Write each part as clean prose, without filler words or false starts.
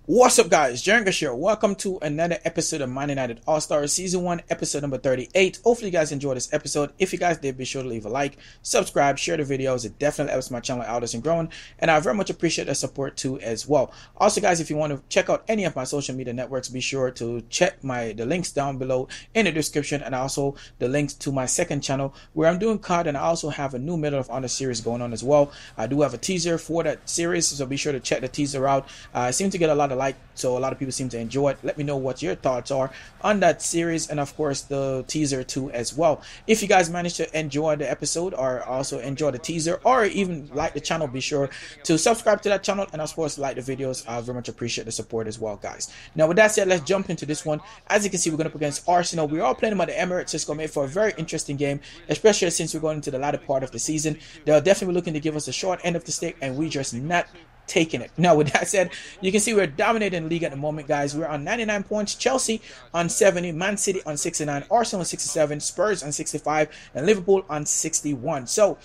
What's up, guys? Jenga here. Welcome to another episode of Man United All Stars Season 1, episode number 38. Hopefully, you guys enjoyed this episode. If you guys did, be sure to leave a like, subscribe, share the videos. It definitely helps my channel out and growing. And I very much appreciate the support too as well. Also, guys, if you want to check out any of my social media networks, be sure to check the links down below in the description, and also the links to my second channel where I'm doing COD, and I also have a new Medal of Honor series going on as well. I do have a teaser for that series, so be sure to check the teaser out. I seem to get a lot of like, so a lot of people seem to enjoy it. Let me know what your thoughts are on that series, and of course the teaser too as well. If you guys managed to enjoy the episode or also enjoy the teaser or even like the channel, be sure to subscribe to that channel and of course like the videos. I very much appreciate the support as well, guys. Now with that said, let's jump into this one. As you can see, we're going up against Arsenal. We're all playing them at the Emirates. It's going to make for a very interesting game, especially since we're going into the latter part of the season. They're definitely looking to give us a short end of the stick, and we just not taking it. Now with that said, you can see we're dominating the league at the moment, guys. We're on 99 points, Chelsea on 70, Man City on 69, Arsenal on 67, Spurs on 65, and Liverpool on 61. So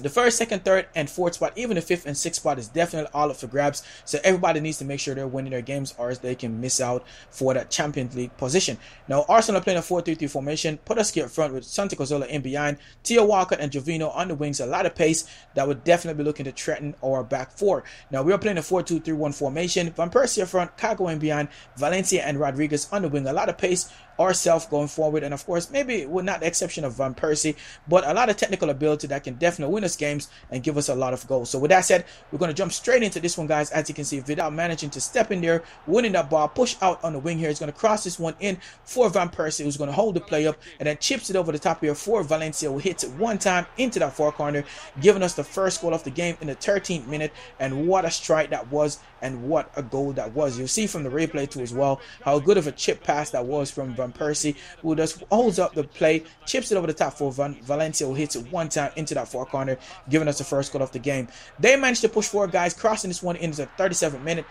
the first, second, third, and fourth spot, even the fifth and sixth spot, is definitely all up for grabs. So everybody needs to make sure they're winning their games, or else they can miss out for that Champions League position. Now, Arsenal are playing a 4-3-3 formation. Podolski up front with Santi Cazorla in behind, Theo Walcott and Jovino on the wings. A lot of pace that would definitely be looking to threaten our back four. Now, we are playing a 4-2-3-1 formation. Van Persie up front, Kago in behind, Valencia and Rodriguez on the wing. A lot of pace ourselves going forward, and of course maybe we're not the exception of Van Persie, but a lot of technical ability that can definitely win us games and give us a lot of goals. So with that said, we're going to jump straight into this one, guys. As you can see, Vidal managing to step in there, winning that ball, push out on the wing here. He's going to cross this one in for Van Persie, who's going to hold the play up and then chips it over the top here for Valencia, who hits it one time into that far corner, giving us the first goal of the game in the 13th minute. And what a strike that was, and what a goal that was. You'll see from the replay too as well how good of a chip pass that was from Van Persie, who just holds up the play, chips it over the top for Valencia, who hits it one time into that far corner, giving us the first goal of the game. They managed to push forward, guys, crossing this one into the 37th minute.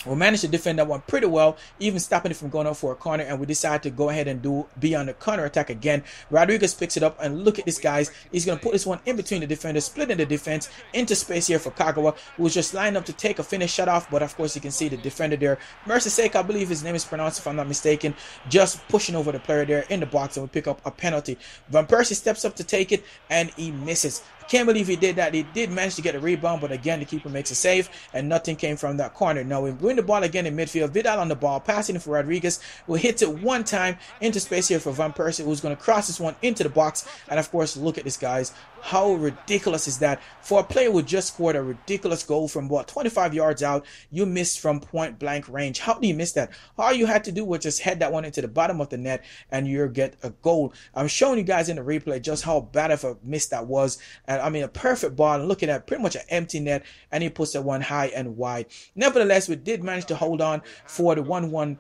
We managed to defend that one pretty well, even stopping it from going up for a corner, and we decided to go ahead and be on the counter attack again. Rodriguez picks it up, and look at this, guys. He's going to put this one in between the defenders, splitting the defense into space here for Kagawa, who was just lined up to take a finish shot off, but of course you can see the defender there, Mercy, I believe his name is pronounced if I'm not mistaken, just pushing over the player there in the box, and we pick up a penalty. Van Persie steps up to take it, and he misses. Can't believe he did that. He did manage to get a rebound, but again the keeper makes a save and nothing came from that corner. Now we win the ball again in midfield. Vidal on the ball, passing it for Rodriguez, who hits it one time into space here for Van Persie, who's going to cross this one into the box. And of course, look at this, guys. How ridiculous is that? For a player who just scored a ridiculous goal from about 25 yards out, you missed from point blank range. How do you miss that? All you had to do was just head that one into the bottom of the net and you get a goal. I'm showing you guys in the replay just how bad of a miss that was. And I mean, a perfect ball, and looking at pretty much an empty net, and he puts that one high and wide. Nevertheless, we did manage to hold on for the 1-1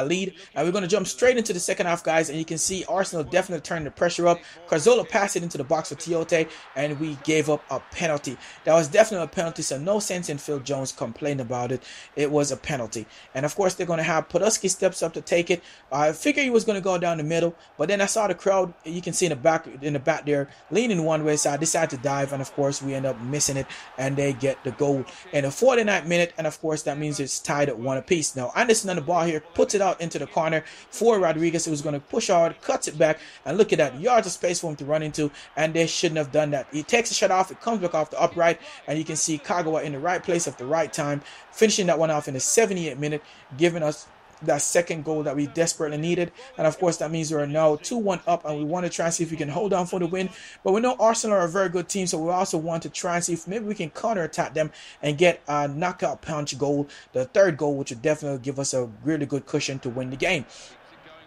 lead, and we're going to jump straight into the second half, guys. And you can see Arsenal definitely turning the pressure up. Cazorla passed it into the box for Tiote, and we gave up a penalty. That was definitely a penalty, so no sense in Phil Jones complaining about it. It was a penalty, and of course they're going to have Podolski steps up to take it. I figured he was going to go down the middle, but then I saw the crowd, you can see in the back there, leaning one way, so I decided to dive, and of course we end up missing it, and they get the goal in the 49th minute, and of course that means it's tied at one apiece. Now Anderson on the ball here, puts it out into the corner for Rodriguez, who's going to push hard, cuts it back, and look at that, yards of space for him to run into, and they shouldn't have done that. He takes a shot off, it comes back off the upright, and you can see Kagawa in the right place at the right time, finishing that one off in the 78th minute, giving us that second goal that we desperately needed. And of course that means we're now 2-1 up, and we want to try and see if we can hold on for the win. But we know Arsenal are a very good team, so we also want to try and see if maybe we can counter attack them and get a knockout punch goal, the third goal, which would definitely give us a really good cushion to win the game.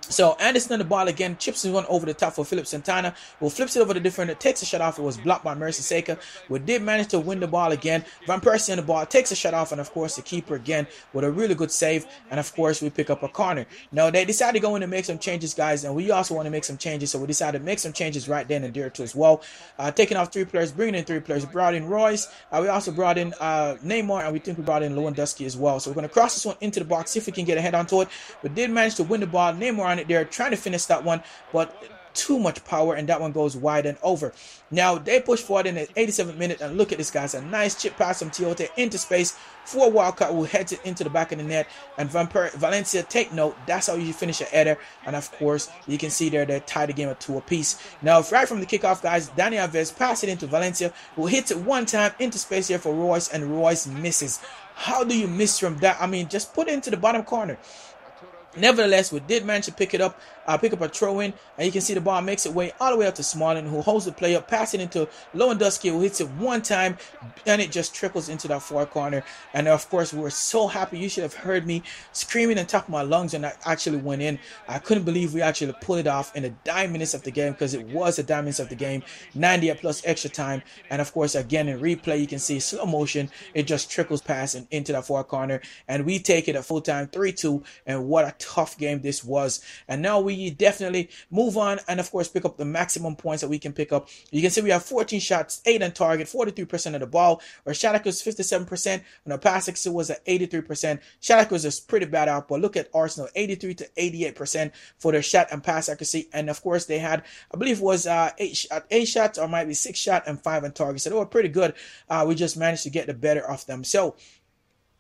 So Anderson on the ball again, chips one over the top for Philip Santana, who flips it over the defender, takes a shot off. It was blocked by Mercy. We did manage to win the ball again. Van Persie on the ball, takes a shot off, and of course the keeper again with a really good save, and of course we pick up a corner. Now they decided to go in and make some changes, guys, and we also want to make some changes, so we decided to make some changes right then and there too as well. Taking off 3 players, bringing in 3 players, brought in Royce, we also brought in Neymar, and we think we brought in Lewandowski as well. So we're going to cross this one into the box, see if we can get a head onto it. We did manage to win the ball. Neymar on it there, trying to finish that one, but too much power, and that one goes wide and over. Now they push forward in the 87th minute, and look at this, guys. A nice chip pass from Tiote into space for Walcott, who heads it into the back of the net. And Valencia, take note, that's how you finish a header. And of course, you can see there they tie the game at 2 apiece. Now, right from the kickoff, guys, Dani Alves pass it into Valencia, who hits it one time into space here for Royce, and Royce misses. How do you miss from that? I mean, just put it into the bottom corner. Nevertheless, we did manage to pick up a throw-in, and you can see the ball makes its way all the way up to Smalling, who holds the play up, passing into Lewandowski, who hits it one time, and it just trickles into that far corner. And of course, we were so happy. You should have heard me screaming on top of my lungs when I actually went in. I couldn't believe we actually pulled it off in the 9 minutes of the game, because it was the 9 minutes of the game, 90 plus extra time. And of course, again in replay, you can see slow motion, it just trickles past and into that far corner, and we take it at full time 3-2. And what a tough game this was. And now we definitely move on and of course pick up the maximum points that we can pick up. You can see we have 14 shots, 8 on target, 43% of the ball. Our shot accuracy was 57%, and our pass accuracy was at 83%. Shot accuracy is pretty bad out, but look at Arsenal, 83 to 88% for their shot and pass accuracy. And of course they had, I believe it was 8 shots, or might be 6 shots and 5 on target, so they were pretty good. We just managed to get the better of them. So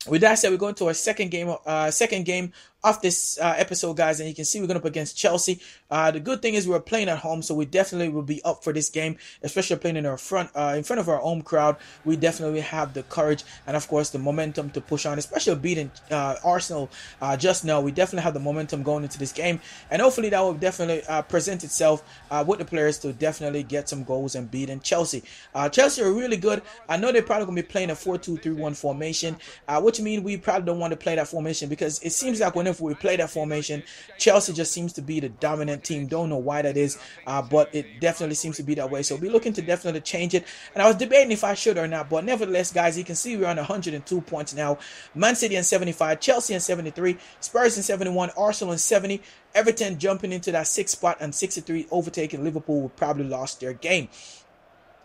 with that said, we're going to our second game of this episode, guys, and you can see we're going up against Chelsea. The good thing is we're playing at home, so we definitely will be up for this game, especially playing in front of our home crowd. We definitely have the courage and of course the momentum to push on, especially beating Arsenal just now. We definitely have the momentum going into this game, and hopefully that will definitely present itself with the players to definitely get some goals and beating Chelsea. Chelsea are really good. I know they're probably going to be playing a 4-2-3-1 formation, which means we probably don't want to play that formation, because it seems like whenever we play that formation, Chelsea just seems to be the dominant team. Don't know why that is, but it definitely seems to be that way. So we'll be looking to definitely change it. And I was debating if I should or not, but nevertheless, guys, you can see we're on 102 points now. Man City in 75, Chelsea in 73, Spurs in 71, Arsenal in 70, Everton jumping into that 6th spot and 63, overtaking Liverpool, who probably lost their game.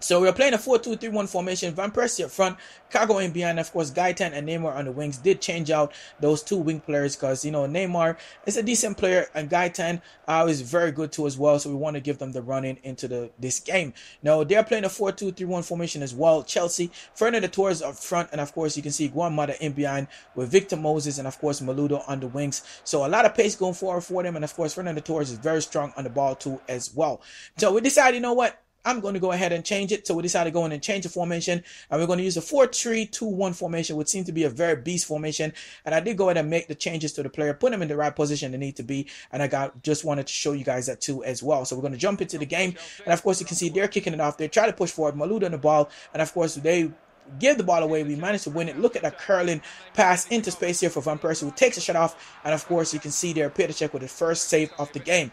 So we're playing a 4-2-3-1 formation. Van Persie up front, Cargo in behind, of course, Gaetan and Neymar on the wings. Did change out those 2 wing players, because, you know, Neymar is a decent player and Gaetan is very good too as well. So we want to give them the run-in into this game. Now, they're playing a 4-2-3-1 formation as well. Chelsea, Fernando Torres up front, and of course, you can see Guamada in behind with Victor Moses and, of course, Maludo on the wings. So a lot of pace going forward for them, and, of course, Fernando Torres is very strong on the ball too as well. So we decided, you know what? I'm going to go ahead and change it. So we decided to go in and change the formation, and we're going to use a 4-3-2-1 formation, which seems to be a very beast formation. And I did go ahead and make the changes to the player, put them in the right position they need to be. And I just wanted to show you guys that too as well. So we're going to jump into the game. And of course, you can see they're kicking it off. They try to push forward, Maluda on the ball. And of course, they give the ball away. We managed to win it. Look at that curling pass into space here for Van Persie, who takes a shot off. And of course, you can see there Petr Cech with the first save of the game.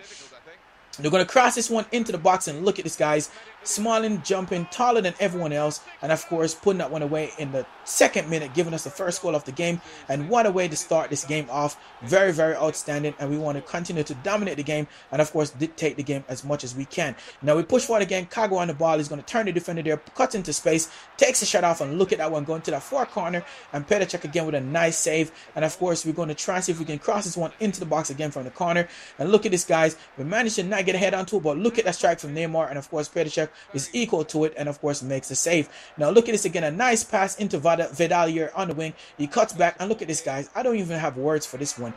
They're going to cross this one into the box, and look at this, guys. Smalling jumping taller than everyone else, and of course putting that one away in the 2nd minute, giving us the first goal of the game. And what a way to start this game off. Very, very outstanding, and we want to continue to dominate the game and of course dictate the game as much as we can. Now we push forward again. Kago on the ball is going to turn the defender there, cuts into space, takes a shot off, and look at that one going to that far corner, and Petr Cech again with a nice save. And of course we're going to try and see if we can cross this one into the box again from the corner. And look at this, guys. We managed to not get a head onto it, but look at that strike from Neymar, and of course Petr Cech is equal to it and of course makes the save. Now look at this again, a nice pass into Vidal here on the wing. He cuts back, and look at this, guys. I don't even have words for this one.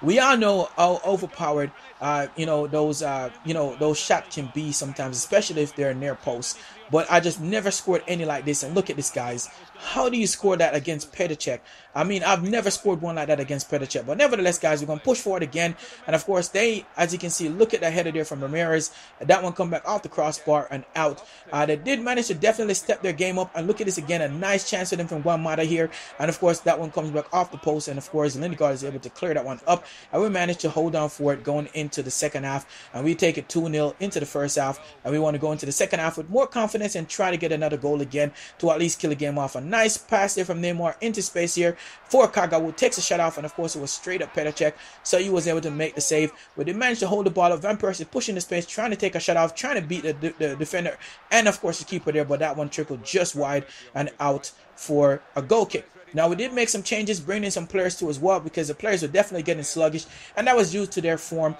We all know how overpowered those shots can be sometimes, especially if they're near post. But I just never scored any like this. And look at this, guys. How do you score that against Petr Cech? I mean, I've never scored one like that against Petr Cech. But nevertheless, guys, we're going to push forward again. And of course, they, as you can see, look at that header there from Ramirez. That one come back off the crossbar and out. They did manage to definitely step their game up. And look at this again, a nice chance for them from Guamada here. And of course, that one comes back off the post. And of course, Lindegaard is able to clear that one up. And we managed to hold on for it going into the 2nd half. And we take it 2-0 into the 1st half. And we want to go into the 2nd half with more confidence and try to get another goal again to at least kill the game off. A nice pass there from Neymar into space here for Kaga, who takes a shot off, and of course it was straight up Petr Cech, so he was able to make the save. But they managed to hold the ball up. Van Persie pushing the space, trying to take a shot off, trying to beat the defender and of course the keeper there, but that one trickled just wide and out for a goal kick. Now, we did make some changes, bringing in some players too as well, because the players were definitely getting sluggish, and that was due to their form.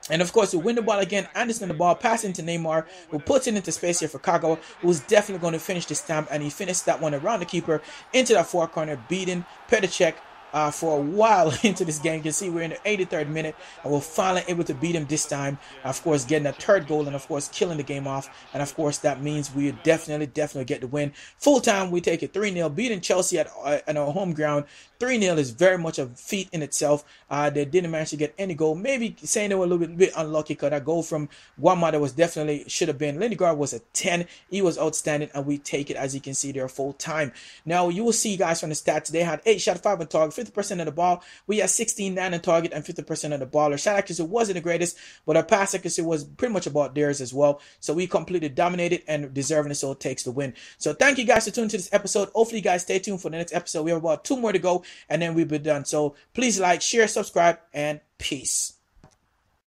And of course, we win the ball again. Anderson the ball, passing to Neymar, who puts it into space here for Kagawa, who's definitely going to finish this time. And he finished that one around the keeper into that far corner, beating Petacek for a while into this game. You can see we're in the 83rd minute, and we're finally able to beat him this time. Of course, getting a third goal, and of course, killing the game off. And of course, that means we definitely get the win. Full time, we take it 3-0, beating Chelsea at our home ground. 3-0 is very much a feat in itself. They didn't manage to get any goal. Maybe saying they were a little bit unlucky, because that goal from Guamada was definitely should have been. Lindegaard was a 10. He was outstanding, and we take it, as you can see there, full time. Now, you will see, guys, from the stats, they had 8 shot, 5 on target, 50% of the ball. We had 16, 9 on target, and 50% of the ball. Our shot accuracy wasn't the greatest, but our pass accuracy was pretty much about theirs as well. So we completely dominated and deserving it, so it takes the win. So thank you guys for tuning to this episode. Hopefully, you guys stay tuned for the next episode. We have about 2 more to go, and then we'll be done. So please like, share, subscribe, and peace.